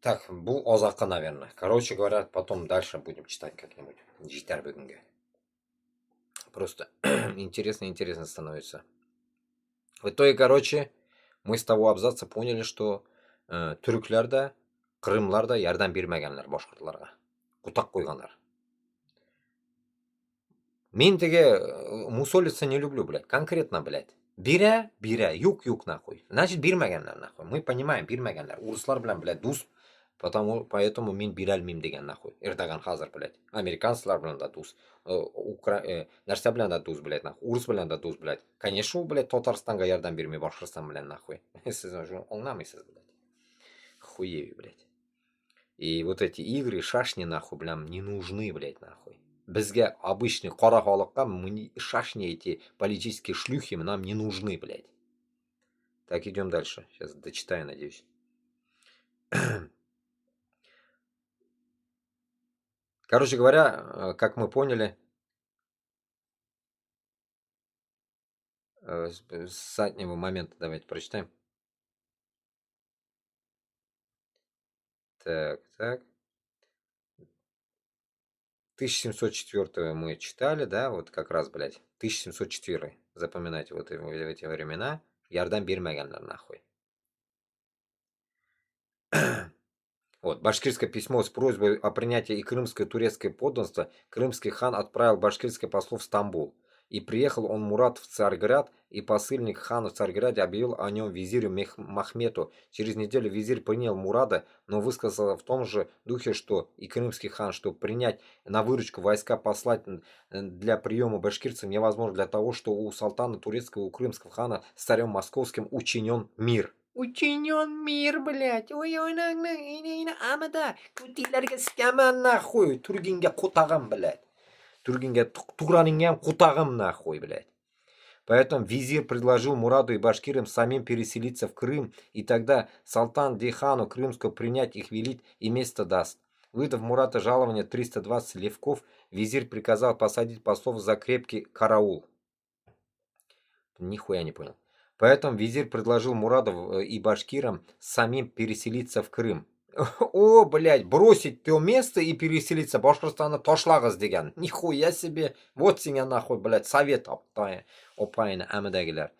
Так, был Озака, наверное. Короче говоря, потом дальше будем читать как-нибудь. Житер бүгінге. Просто интересно становится. В итоге, короче, мы с того абзаца поняли, что түріклер да, қырымлар да ярдәм бермәгәннәр башкортларга. Кутак куйганнар. Мен теге мусолиться не люблю, блядь. Конкретно, блядь. Бирә, юк, нахуй. Значит, бирмәгәннәр, нахуй. Мы понимаем, бирмәгәннәр. Урыслар белән, блядь, дус. Поэтому мин бирәлмим дигән, нахуй. Эрдоган хәзер, блядь. Американцлар белән да дус. Нәрсә белән да дус, блядь, нахуй. Урыс белән да дус, блядь. Конечно, блядь, Татарстанга ярдәм бирми Башкортстан белән, нахуй. Сез уже аңламыйсыз, блядь. Хуеви, блядь. И вот эти игры, шашни, нахуй, блядь, не нужны, блядь, нахуй. Безге обычный кара халыкка шашни эти политические шлюхи нам не нужны, блядь. Так, идем дальше. Сейчас дочитаю, надеюсь. Короче говоря, как мы поняли, с заднего момента давайте прочитаем. Так. 1704 мы читали, да, вот как раз, блядь. 1704. Запоминайте вот в эти времена. Ярдам бирмәгәннәр, нахуй. Вот, башкирское письмо с просьбой о принятии и крымское турецкое подданство крымский хан отправил башкирское послов в Стамбул. И приехал он Мурат в Царьград, и посыльник хана в Царьграде объявил о нем визирю Махмету. Через неделю визирь принял Мурада, но высказал в том же духе, что и крымский хан, что принять на выручку войска послать для приема башкирцев невозможно для того, что у султана турецкого, у крымского хана с царем московским учинен мир. Учинен мир, блядь. Ой, амада. Кутилерге скаман, нахуй. Тургинге кутагам, блядь. Тургинге туранингем кутагам, нахуй, блядь. Поэтому визирь предложил Мураду и башкирам самим переселиться в Крым, и тогда султан Дейхану Крымского принять их велит и место даст. Выдав Мурата жалование 320 левков, визирь приказал посадить послов за крепкий караул. Нихуя не понял. Поэтому визирь предложил Мураду и башкирам самим переселиться в Крым. О, блядь, бросить то место и переселиться. Башкортостана ташлагыз деген. Нихуя себе. Вот синя нахуй, блядь, совет опайны амедагилер.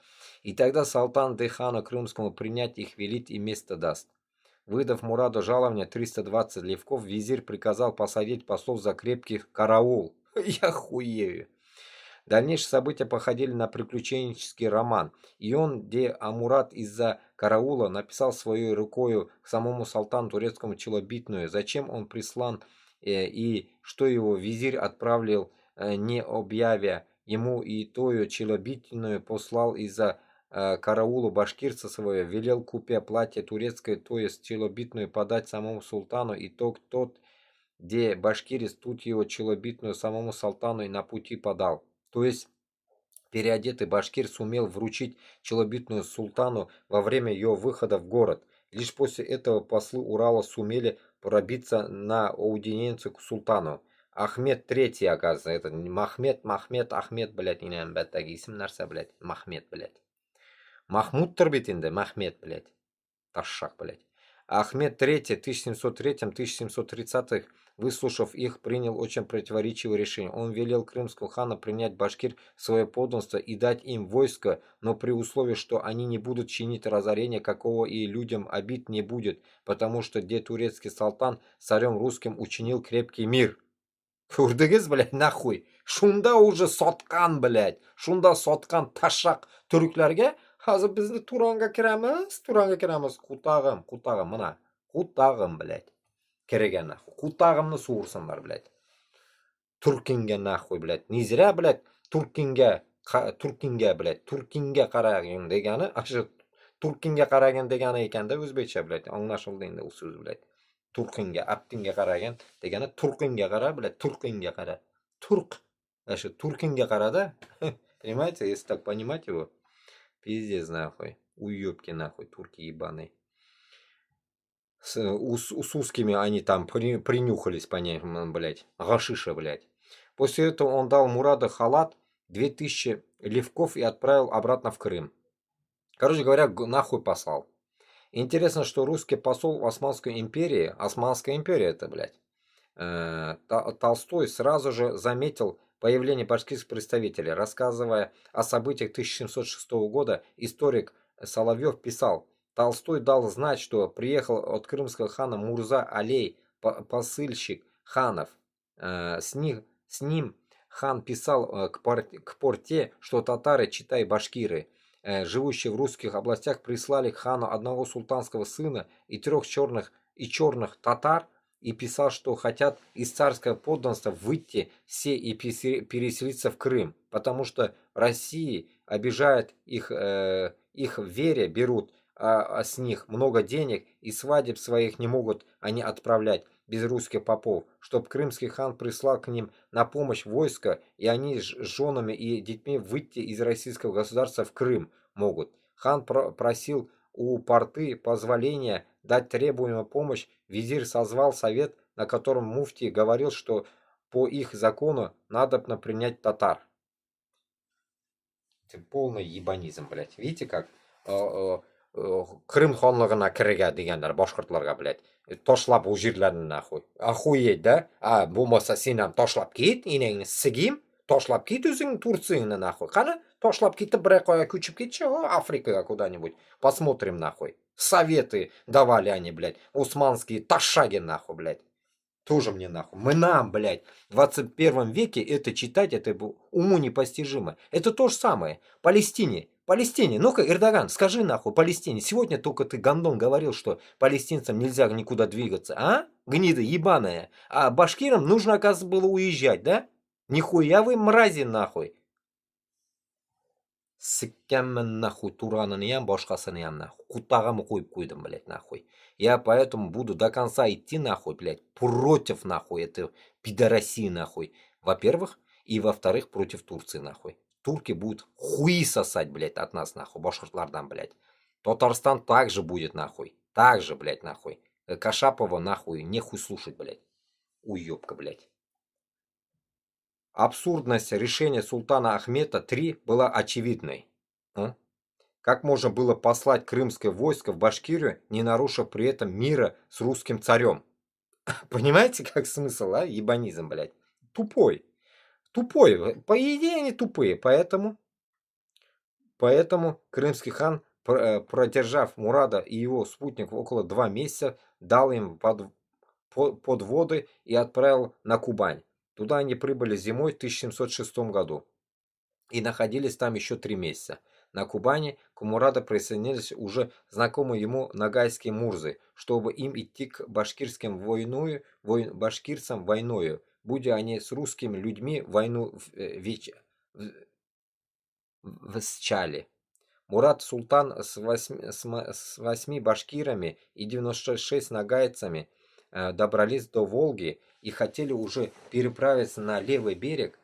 И тогда султан Дейхану Крымскому принять их велит и место даст. Выдав Мураду жалование 320 левков, визирь приказал посадить послов за крепкий караул. Я хуею. Дальнейшие события походили на приключенческий роман, и он, где Амурат из-за караула написал своей рукою к самому султану турецкому челобитную, зачем он прислан и что его визирь отправил, не объявя ему, и тою челобитную послал из-за караулу башкирца своего, велел купя платье турецкое, то есть челобитную подать самому султану, и тот, где башкирец тут его челобитную самому султану и на пути подал. То есть переодетый башкир сумел вручить челобитную султану во время ее выхода в город. Лишь после этого послы Урала сумели пробиться на аудиенцию к султану. Ахмед III, оказывается, это Ахмед, блядь, исем нәрсә, блядь, Махмед, блядь. Махмудтыр бит инде, Махмед, блядь. Ташшак, блядь. Ахмед III в 1703-1730 выслушав их, принял очень противоречивое решение. Он велел крымскому хану принять башкир в свое подданство и дать им войско, но при условии, что они не будут чинить разорения, какого и людям обид не будет, потому что где турецкий султан с царем русским учинил крепкий мир. Көрдіңіз, блядь, нахуй. Шунда уже соткан, блядь. Шунда соткан ташак түріклерге. Hazır bizni Turan'a kiramiz. Кутағым, мына. Кутағым, блядь. Кереген, нахуй. Кутағымны суырсындар, блядь. Туркинге, нахуй, блядь. Не зря, блядь, Туркинге, блядь. Туркинге қараған дегені, ашы Туркинге қараған дегені екен де өзбекше, блядь. Аңлашылды енді ол сөз, блядь. Туркинге, аптинге қараған дегені Туркинге қара, блядь. Туркинге қара. Турк. Ашы Туркинге қара да. Понимаете, если так понимать его. Пиздец, нахуй. Уёбки, нахуй, турки ебаные. С узкими они там принюхались по ним, блядь. Гашиша, блядь. После этого он дал Мурада халат, 2000 левков и отправил обратно в Крым. Короче говоря, нахуй послал. Интересно, что русский посол в Османской империи это, блядь, Толстой сразу же заметил появление башкирских представителей. Рассказывая о событиях 1706 года, историк Соловьев писал: Толстой дал знать, что приехал от крымского хана Мурза Алей, посыльщик ханов. С ним хан писал к порте, что татары, читай башкиры, живущие в русских областях, прислали к хану одного султанского сына и трех черных татар, и писал, что хотят из царского подданства выйти все и переселиться в Крым, потому что России обижают их, их в вере берут с них много денег, и свадеб своих не могут они отправлять без русских попов, чтоб крымский хан прислал к ним на помощь войска, и они с женами и детьми выйти из российского государства в Крым могут. Хан просил у порты позволения дать требуемую помощь. Визирь созвал совет, на котором муфтий говорил, что по их закону надобно принять татар. Это полный ебанизм, блядь. Видите как? Крым хонлығына кіріге дегендер башқұртларға, блядь. Тошлап ол жерлерін нахуй. Охуеть, да? А болмаса сенен тошлап кет, енеңні сігем, тошлап кет өзің Турцияны нахуй. Қана тошлап кетіп бір қоя көшіп кетші, Африкаға куда-нибудь. Посмотрим нахуй. Советы давали они, блядь. Усманские ташаги нахуй, блядь. Тоже мне нахуй. Мы нам, блядь, в 21 веке это читать, это уму непостижимо. Это то же самое. Палестине. Палестине. Ну-ка, Эрдоган, скажи нахуй, Палестине. Сегодня только ты, гандон, говорил, что палестинцам нельзя никуда двигаться. А? Гнида ебаная. А башкирам нужно, оказывается, было уезжать, да? Нихуя вы мрази нахуй. Сіккенмен нахуй туранынıyam, башқасынıyam нахуй. Кутағамы қойып қойдым, блядь, нахуй. Я поэтому буду до конца идти нахуй, блядь, против нахуй этой пидорасии нахуй. Во-первых, и во-вторых, против Турции нахуй. Турки будут хуи сосать, блядь, от нас нахуй, башқұртлардан, блядь. Татарстан также будет нахуй. Также, блядь, нахуй. Кашапова нахуй, нехуй слушать, блядь. Уёбка, блядь. Абсурдность решения султана Ахмета III была очевидной. Как можно было послать крымское войско в Башкирию, не нарушив при этом мира с русским царем? Понимаете, как смысл, а? Ебанизм, блядь. Тупой. Тупой. По идее они тупые. Поэтому крымский хан, продержав Мурада и его спутников около 2 месяца, дал им подводы и отправил на Кубань. Туда они прибыли зимой в 1706 году и находились там еще 3 месяца. На Кубани к Мураду присоединились уже знакомые ему ногайские мурзы, чтобы им идти к башкирцам войною, будь они с русскими людьми войну всчали. Мурад Султан с 8 башкирами и 96 нагайцами добрались до Волги и хотели уже переправиться на левый берег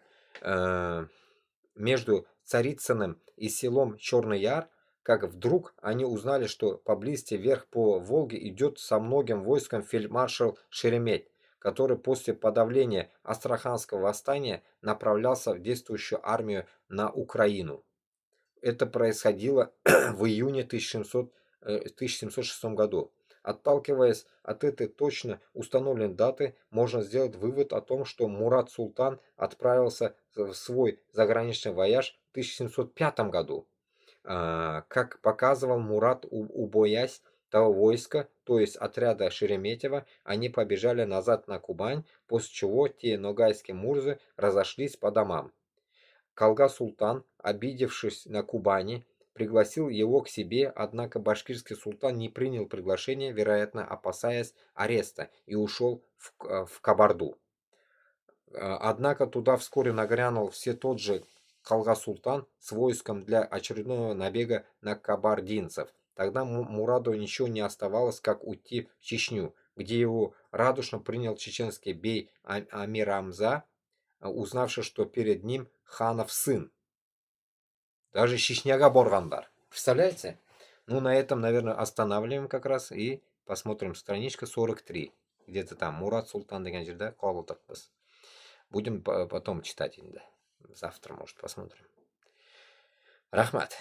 между Царицыным и селом Черный Яр, как вдруг они узнали, что поблизости вверх по Волге идет со многим войском фельдмаршал Шеремет, который после подавления Астраханского восстания направлялся в действующую армию на Украину. Это происходило в июне 1706 году. Отталкиваясь от этой точно установленной даты, можно сделать вывод о том, что Мурад Султан отправился в свой заграничный вояж в 1705 году. Как показывал Мурад, убоясь того войска, то есть отряда Шереметьева, они побежали назад на Кубань, после чего те ногайские мурзы разошлись по домам. Калга Султан, обидевшись на Кубани, пригласил его к себе, однако башкирский султан не принял приглашение, вероятно, опасаясь ареста, и ушел в Кабарду. Однако туда вскоре нагрянул все тот же Калга Султан с войском для очередного набега на кабардинцев. Тогда Мураду ничего не оставалось, как уйти в Чечню, где его радушно принял чеченский бей Амирамза, узнавший, что перед ним ханов сын. Даже Чечняга Боргандар. Представляете? Ну, на этом, наверное, останавливаем как раз и посмотрим. Страничка 43. Где-то там. Мурад Султан деген жерде қалдықпыз. Будем потом читать. Да. Завтра, может, посмотрим. Рахмат.